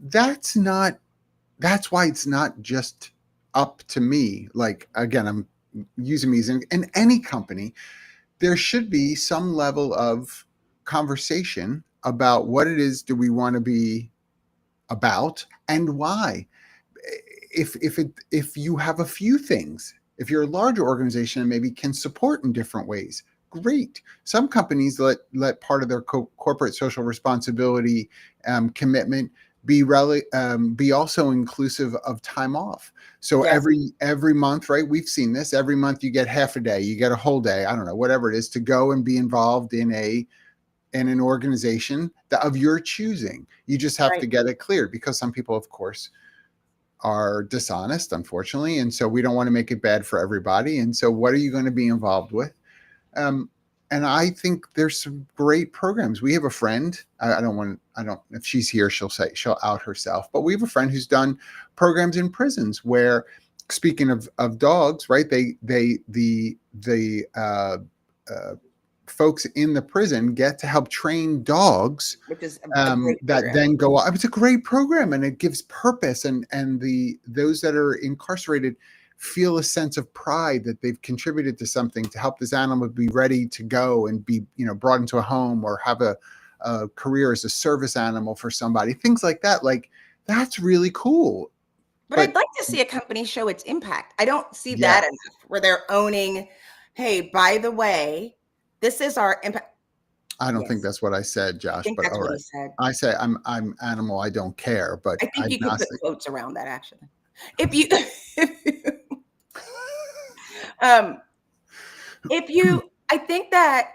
that's why it's not just up to me. Like, again, I'm using me as in any company, there should be some level of conversation about what it is do we want to be about and why. If you have a few things, if you're a larger organization and maybe can support in different ways, great. Some companies let part of their corporate social responsibility commitment be also inclusive of time off. So yes, every month, right? We've seen this. Every month you get half a day, you get a whole day. I don't know, whatever it is, to go and be involved in an organization of your choosing. You just have to right. get it cleared because some people, of course, are dishonest, unfortunately, and so we don't want to make it bad for everybody. And so, what are you going to be involved with? Um, and I think there's some great programs. We have a friend. I don't. If she's here, she'll out herself. But we have a friend who's done programs in prisons where, speaking of dogs, right? The folks in the prison get to help train dogs, Which is a great that program. then go out. It's a great program, and it gives purpose, and those that are incarcerated feel a sense of pride that they've contributed to something to help this animal be ready to go and be brought into a home or have a career as a service animal for somebody. Things like that. Like, that's really cool. But I'd like to see a company show its impact. I don't see Yeah, that enough where they're owning, hey, by the way, this is our impact. I don't think Yes, that's what I said, I Josh. think But that's all what he right, said. I say I'm animal. I don't care. But I think you could put agnostic. quotes around that actually. If you, um, I think that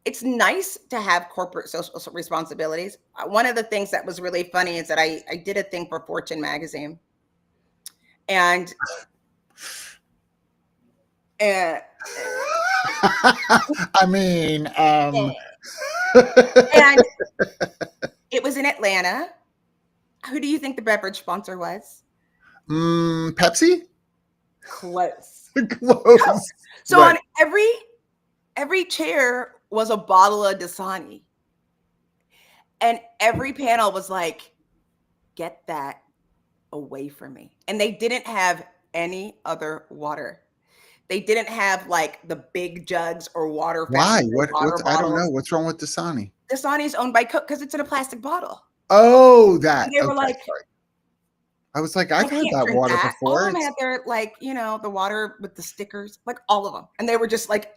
it's nice to have corporate social responsibilities. One of the things that was really funny is that I did a thing for Fortune magazine, and uh, I mean, and it was in Atlanta. Who do you think the beverage sponsor was? Pepsi. Close. Close. So Right. on every chair was a bottle of Dasani. And every panel was like, get that away from me. And they didn't have any other water. They didn't have like the big jugs or water Why? fountains or water I don't bottles. know. What's wrong with Dasani? Dasani is owned by Coke because it's in a plastic bottle. Oh, And that. they were Okay, like, sorry. I was like, I I've had can't that drink water that. All before. of them had their like, the water with the stickers, like all of them. And they were just like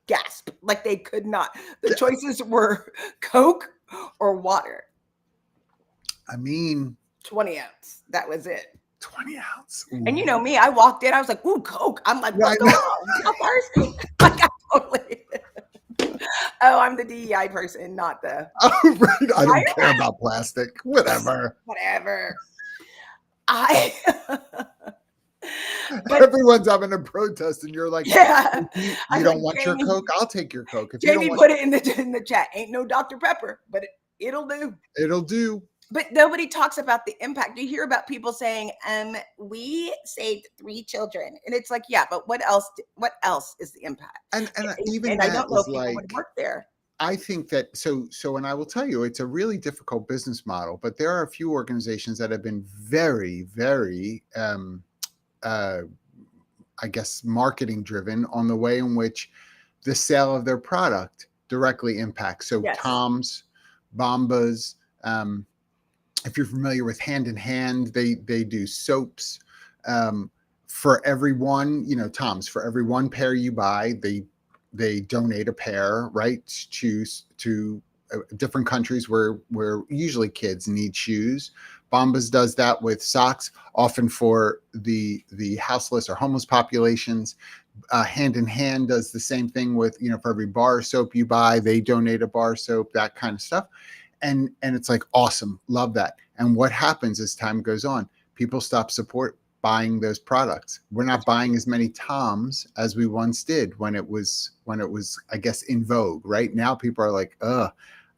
gasp, like they could not. The choices were Coke or water. I mean, 20 ounce. That was it. 20 ounce. And you know me, I walked in, I was like, ooh, Coke. I'm like, what's going on? I'm thirsty. Like, I totally. Oh, I'm the DEI person, not the. Oh, right. I don't care about plastic. Whatever. Whatever. But, everyone's having a protest, and you're like, yeah, you I'm don't like, want your Jamie, Coke? I'll take your Coke. If Jamie you don't put it in the chat. Ain't no Dr. Pepper, but it'll do. It'll do. But nobody talks about the impact. You hear about people saying, we saved 3 children. And it's like, yeah, but what else is the impact? And even I that don't know is if people like, would work there. I think that so, and I will tell you, it's a really difficult business model, but there are a few organizations that have been very, very, I guess, marketing driven on the way in which the sale of their product directly impacts. So Yes. Tom's, Bombas, if you're familiar with Hand in Hand, they do soaps. For everyone, Tom's, for every one pair you buy, they donate a pair, right, to different countries where usually kids need shoes. Bombas does that with socks, often for the houseless or homeless populations. Hand in Hand does the same thing with, for every bar soap you buy, they donate a bar soap, that kind of stuff. And it's like, awesome, love that. And what happens as time goes on, people stop buying those products. We're not buying as many Toms as we once did when it was, I guess, in vogue. Right now, people are like,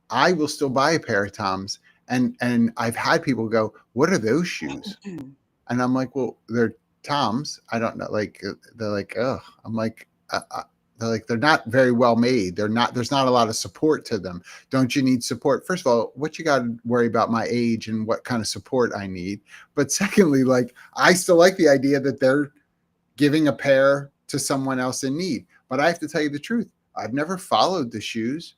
I will still buy a pair of Toms. And I've had people go, what are those shoes? And I'm like, well, they're Toms. I don't know. Like, they're like, I'm like, they're not very well made. There's not a lot of support to them. Don't you need support? First of all, what you got to worry about my age and what kind of support I need. But secondly, like, I still like the idea that they're giving a pair to someone else in need. But I have to tell you the truth. I've never followed the shoes.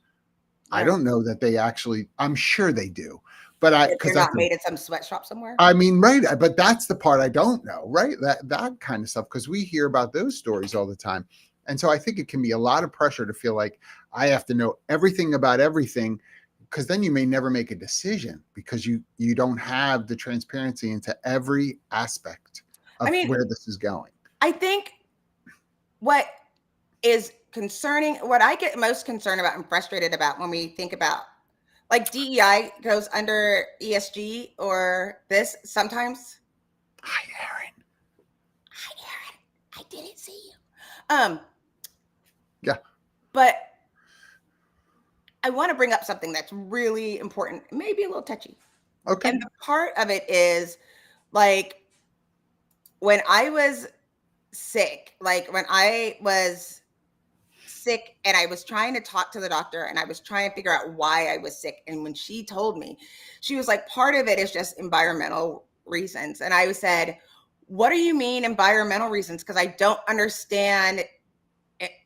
Right. I don't know that they actually, I'm sure they do. But they're not made in some sweatshop somewhere. I mean, right. But that's the part I don't know, right? That kind of stuff, because we hear about those stories all the time. And so I think it can be a lot of pressure to feel like I have to know everything about everything, because then you may never make a decision because you don't have the transparency into every aspect of where this is going. I think what is concerning, what I get most concerned about and frustrated about when we think about, like, DEI goes under ESG or this sometimes. Hi, Aaron. I didn't see you. Yeah. But I want to bring up something that's really important, maybe a little touchy. Okay. And the part of it is, like, when I was sick, and I was trying to talk to the doctor and I was trying to figure out why I was sick. And when she told me, she was like, part of it is just environmental reasons. And I said, what do you mean environmental reasons? Because I don't understand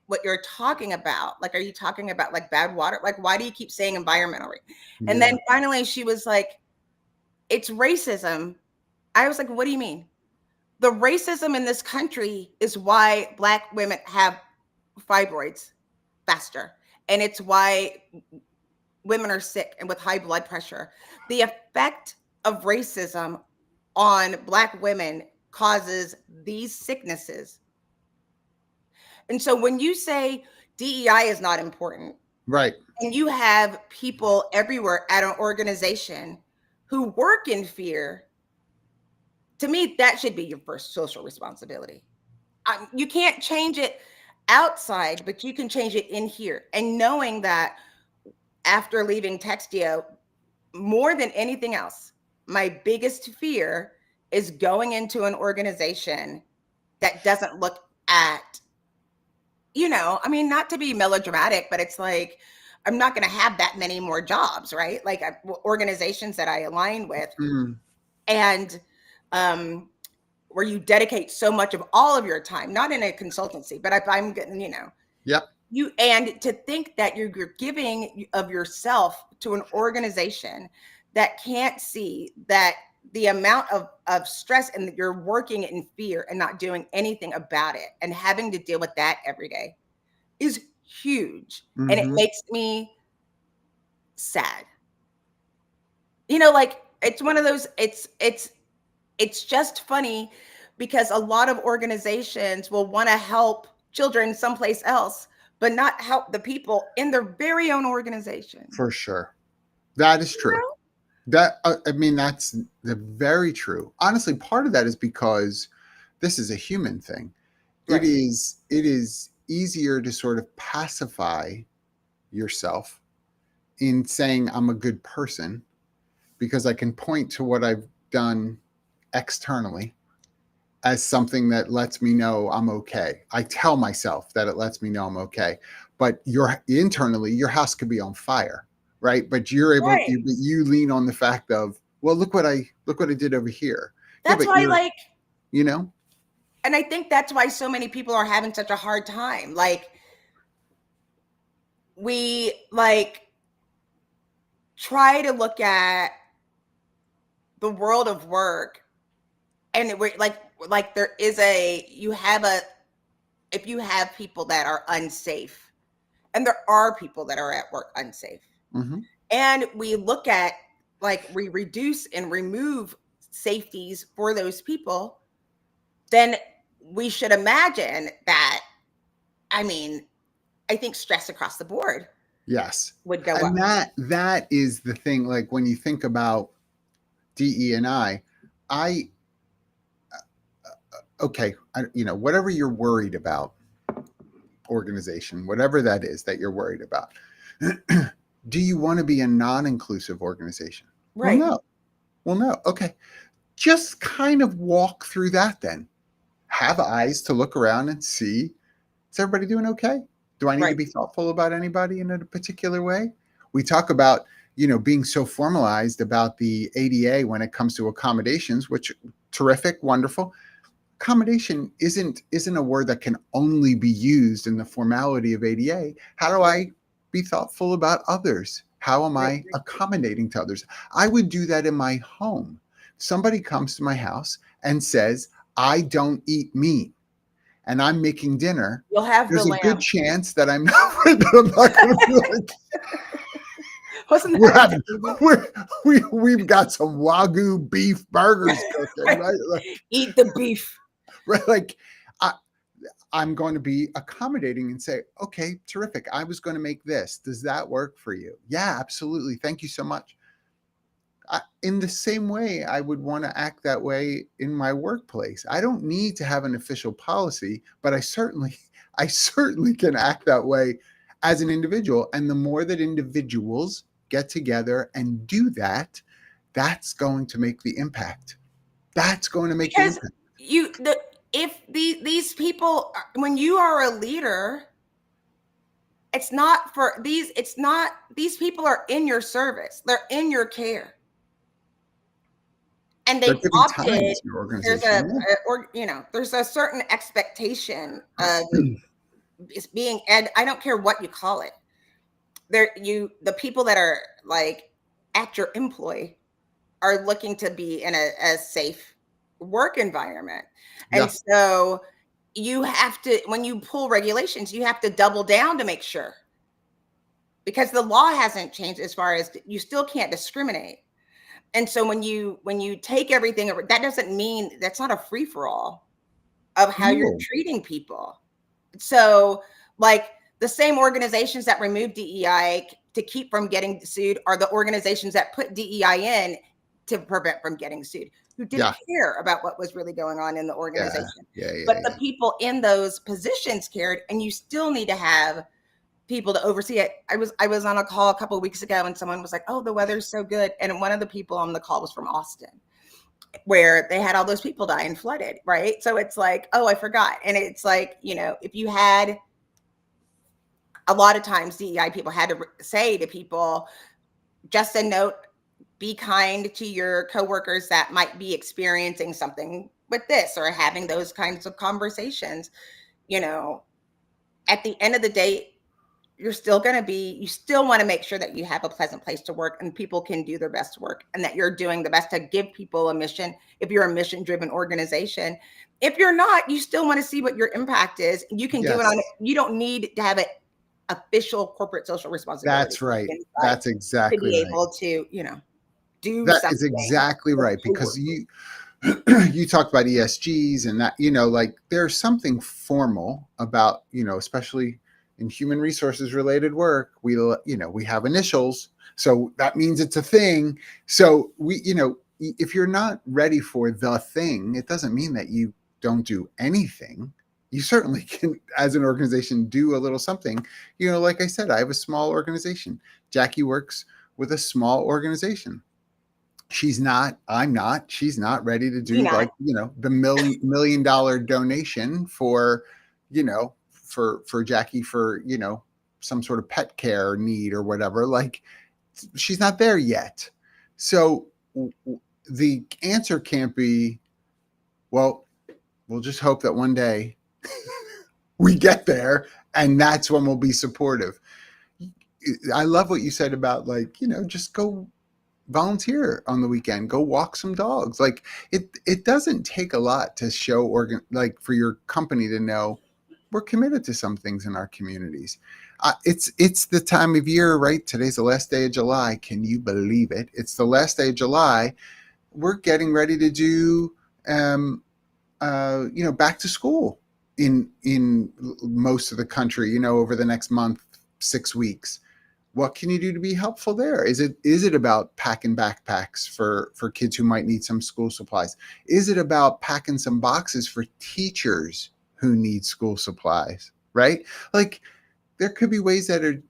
what you're talking about. Like, are you talking about like bad water? Like, why do you keep saying environmental? And then finally she was like, it's racism. I was like, what do you mean? The racism in this country is why Black women have fibroids faster. And it's why women are sick and with high blood pressure. The effect of racism on Black women causes these sicknesses. And so when you say DEI is not important, right, and you have people everywhere at an organization who work in fear, to me, that should be your first social responsibility. You can't change it outside, but you can change it in here. And knowing that after leaving Textio, more than anything else, my biggest fear is going into an organization that doesn't look at, I mean, not to be melodramatic, but it's like, I'm not going to have that many more jobs, right? Like organizations that I align with. Mm-hmm. And where you dedicate so much of all of your time, not in a consultancy, but if I'm getting, Yep. and to think that you're giving of yourself to an organization that can't see that the amount of stress and that you're working in fear and not doing anything about it and having to deal with that every day is huge. And it Mm-hmm. makes me sad. Like it's one of those, it's just funny because a lot of organizations will want to help children someplace else, but not help the people in their very own organization. For sure. That is true. That I mean, that's very true. Honestly, part of that is because this is a human thing. Right. It is easier to sort of pacify yourself in saying I'm a good person because I can point to what I've done externally as something that lets me know I'm okay. I tell myself that it lets me know I'm okay. But internally, your house could be on fire, right? But Right. you lean on the fact of, well, look what I did over here. That's Yeah, but why, and I think that's why so many people are having such a hard time. Like, we try to look at the world of work, and we're like there is if you have people that are unsafe, and there are people that are at work unsafe, mm-hmm. and we look at we reduce and remove safeties for those people, then we should imagine that, I think stress across the board Yes, would go and up. that is the thing. Like when you think about DE&I, okay, whatever you're worried about, organization, whatever that is that you're worried about, do you want to be a non-inclusive organization? Right. Well, no. Okay, just kind of walk through that then. Have eyes to look around and see, is everybody doing okay? Do I need to be thoughtful about anybody in a particular way? We talk about, being so formalized about the ADA when it comes to accommodations, which terrific, wonderful. Accommodation isn't a word that can only be used in the formality of ADA. How do I be thoughtful about others? How am I accommodating to others? I would do that in my home. Somebody comes to my house and says, I don't eat meat, and I'm making dinner. You'll have There's the a good lamb. chance that I'm not going to be like, Wasn't we're that having, we've got some Wagyu beef burgers cooking, right? Like, eat the beef. right? Like, I'm going to be accommodating and say, okay, terrific. I was going to make this. Does that work for you? Yeah, absolutely. Thank you so much. In the same way, I would want to act that way in my workplace. I don't need to have an official policy, but I certainly can act that way as an individual. And the more that individuals get together and do that, that's going to make the impact. That's going to make the impact. If these people, when you are a leader, it's not these people are in your service. They're in your care. And they've opted, there's a certain expectation of being, and I don't care what you call it. The people that are at your employ are looking to be in a safe work environment. And so you have to, when you pull regulations, you have to double down to make sure, because the law hasn't changed as far as you still can't discriminate. And so when you take everything, that doesn't mean that's not a free for all of how you're treating people. So the same organizations that remove DEI to keep from getting sued are the organizations that put DEI in to prevent from getting sued, who didn't care about what was really going on in the organization. But the people in those positions cared, and you still need to have people to oversee it. I was on a call a couple of weeks ago, and someone was like, "Oh, the weather's so good," and one of the people on the call was from Austin, where they had all those people die and flooded, right? So it's like, oh, I forgot. And it's like, if you had, a lot of times DEI people had to say to people, just a note, be kind to your coworkers that might be experiencing something with this or having those kinds of conversations. You know, at the end of the day, you still want to make sure that you have a pleasant place to work and people can do their best work and that you're doing the best to give people a mission. If you're a mission driven organization, if you're not, you still want to see what your impact is. You can do it on it. Yes, You don't need to have an official corporate social responsibility that's right. inside That's to exactly be right. able to, do That is something exactly right forward. because you talked about ESGs and that, like there's something formal about, especially in human resources related work, we have initials. So that means it's a thing. So if you're not ready for the thing, it doesn't mean that you don't do anything. You certainly can, as an organization, do a little something. Like I said, I have a small organization. Jackie works with a small organization. I'm not, she's not ready to Me do not. like, the $1 million donation for, for Jackie for, some sort of pet care need or whatever. Like she's not there yet. So the answer can't be, well, we'll just hope that one day we get there and that's when we'll be supportive. I love what you said about like, just go volunteer on the weekend, go walk some dogs. Like it doesn't take a lot to show like for your company to know we're committed to some things in our communities. It's the time of year, right? Today's the last day of July. Can you believe it? It's the last day of July. We're getting ready to do back to school in most of the country, over the next month, 6 weeks. What can you do to be helpful there? Is it about packing backpacks for kids who might need some school supplies? Is it about packing some boxes for teachers who need school supplies, right? Like there could be ways that are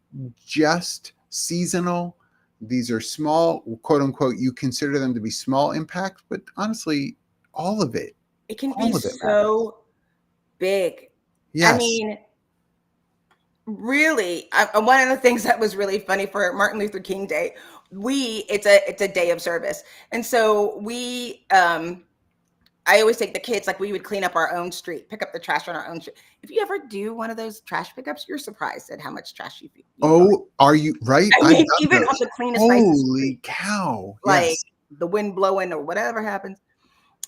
just seasonal. These are small, quote unquote, you consider them to be small impact, but honestly, all of it It can be all of it matters. so big. I Yes. mean, really, one of the things that was really funny for Martin Luther King Day, it's a day of service, and so I always take the kids, like we would clean up our own street, pick up the trash on our own street. If you ever do one of those trash pickups, you're surprised at how much trash you find. Oh, are you right? I I've mean, done even on those. the cleanest, nicest street, Holy cow. like Yes. the wind blowing or whatever happens.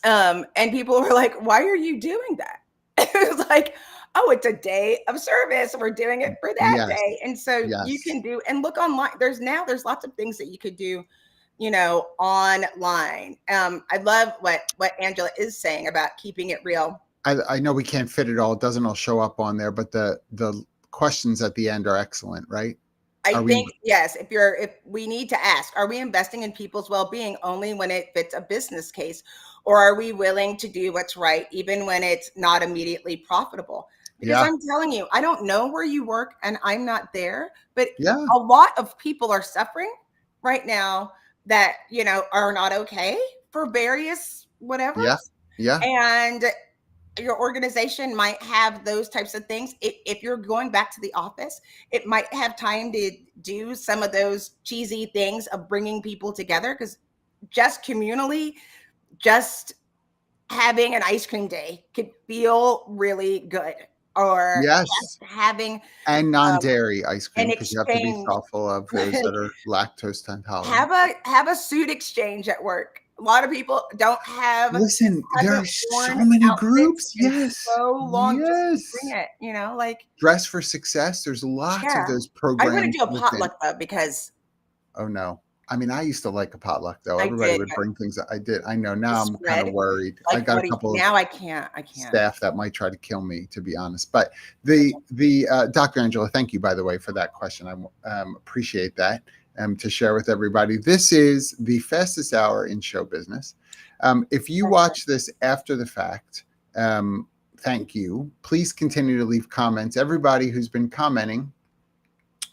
And people were like, "Why are you doing that?" It was like, "Oh, it's a day of service. We're doing it for that Yes. day." And so you Yes. can do and look online. There's lots of things that you could do, online. I love what Angela is saying about keeping it real. I know we can't fit it all. It doesn't all show up on there, but the questions at the end are excellent, right? I Are we think yes, if we need to ask, are we investing in people's well-being only when it fits a business case, or are we willing to do what's right even when it's not immediately profitable? Because yeah. I'm telling you, I don't know where you work and I'm not there, but Yeah. a lot of people are suffering right now that, are not okay for various Yeah. whatevers. Yeah. And your organization might have those types of things. If you're going back to the office, it might have time to do some of those cheesy things of bringing people together, because just communally, just having an ice cream day could feel really good, or Yes. just having And non-dairy ice an cream because you have to be exchange. thoughtful of those that are lactose intolerant. Have a suit exchange at work. A lot of people don't have Listen, there are haven't so worn many outfits groups. in Yes. so long. Just bring Yes. it, like Dress for Success. There's lots of yeah. those I wouldn't programs do a within. potluck though because Oh no. I mean, I used to like a potluck though. I Everybody did, would but bring things. I did. I know. the Now I'm kind of spread, worried. I like got a what do you couple of now I can't. I can't. staff that might try to kill me, to be honest. But I the Dr. Angela, thank you by the way for that question. I appreciate that to share with everybody. This is the fastest hour in show business. If you can't. watch this after the fact, thank you. Please continue to leave comments. Everybody who's been commenting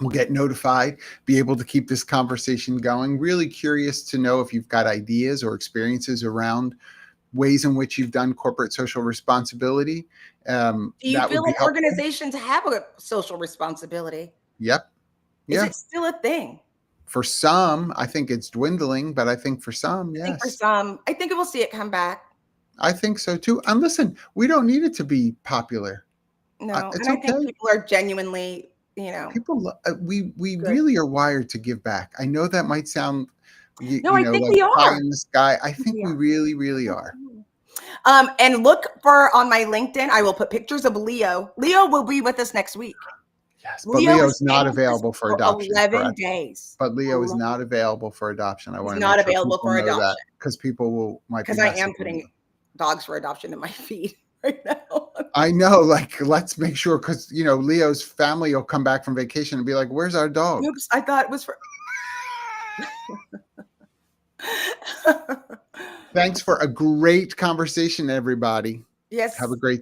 will get notified, be able to keep this conversation going. Really curious to know if you've got ideas or experiences around ways in which you've done corporate social responsibility. Do you That would feel be like helpful. organizations have a social responsibility? Yep. Is Yeah. it still a thing? For some, I think it's dwindling, but I think for some, I think for yes. some, I think we'll see it come back. I think so too. And listen, we don't need it to be popular. No, It's and I think okay. people are genuinely, you know, People, we good. really are wired to give back. I know that might sound, No, I think like we pie are. in the sky. I think We we are. really, really are. And look for on my LinkedIn, I will put pictures of Leo. Leo will be with us next week. Yes, but Leo is Leo's not staying with us available for for adoption, 11 correct? days. But Leo is 11 not available for adoption. I He's want to not make sure available people for know that adoption because people might be because I am messaging putting me. dogs for adoption in my feed right now. I know, like, let's make sure because Leo's family will come back from vacation and be like, "Where's our dog?" Oops, I thought it was for. Thanks for a great conversation, everybody. Have Yes. a great